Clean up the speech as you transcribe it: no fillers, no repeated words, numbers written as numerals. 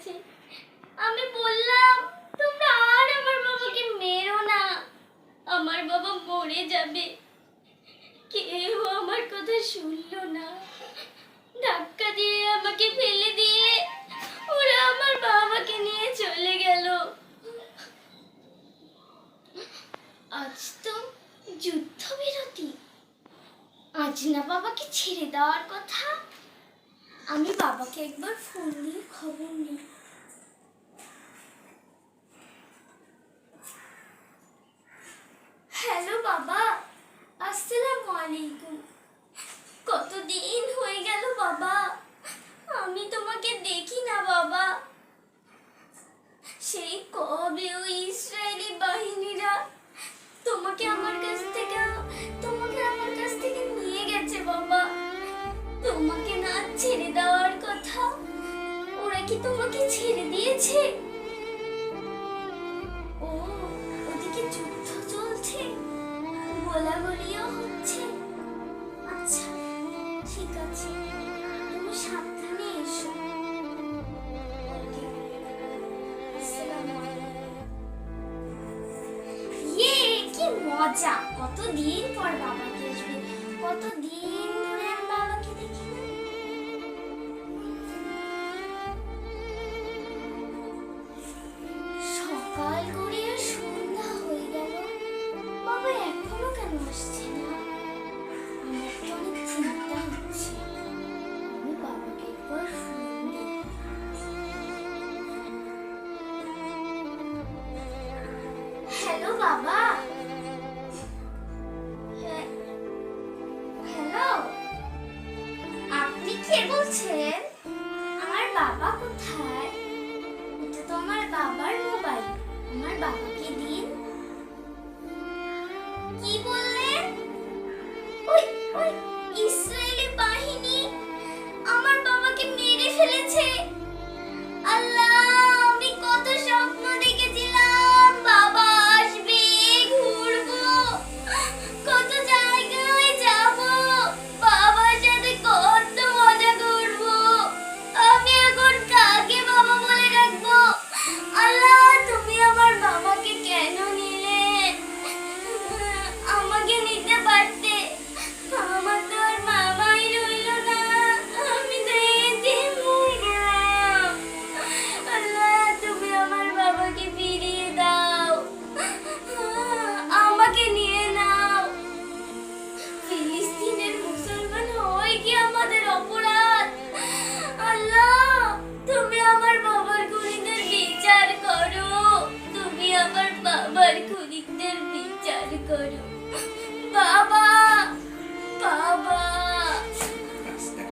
গেছে। আমি বললাম তোমরা আর আমার বাবাকে মেরো না, আমার বাবা মরে যাবে। কেউ আমার কথা শুনলো না, ধাক্কা দিয়ে আমাকে ফেলে দিয়ে ওরা আমার বাবাকে নিয়ে চলে গেল। আজ তো যুদ্ধবিরতি, আজ না বাবাকে ছেড়ে দেওয়ার কথা। আমি বাবাকে একবার ফোন দিয়ে খবর নিই। হ্যালো বাবা, আসসালামু আলাইকুম। কতদিন হয়ে গেল বাবা, আমি তোমাকে দেখি না বাবা। সেই কবে ওই ইসরায়েলি বাহিনীরা তোমাকে আমার কাছ থেকে নিয়ে গেছে বাবা। তোমাকে না ছেড়ে দেওয়ার কথা, ওরা কি তোমাকে ছেড়ে দিয়েছে? ও, ওদিকে যুদ্ধ চলছে, গোলাগুলিও হচ্ছে। আচ্ছা ঠিক আছে, তুমি সাবধানে এসো। ইয়ে, কি মজা! কতদিন পর বাবাকে আসবে, কতদিন ধরে আমি বাবাকে দেখি না। সকাল গড়িয়ে সন্ধ্যা হয়ে গেল, বাবা এখনো কেন আসছে না? আমার তো অনেক চিন্তা হচ্ছে। আমি বাবাকে একবার ফোন দিই। হ্যালো বাবা। হ্যালো, আপনি কে বলছেন? আমার বাবা কোথায়? এটা তো আমার বাবার মোবাইল, আমার বাবাকে দিন। কি বললেন? ওই ইসরায়েলি বাহিনী আমার বাবাকে মেরে ফেলেছে।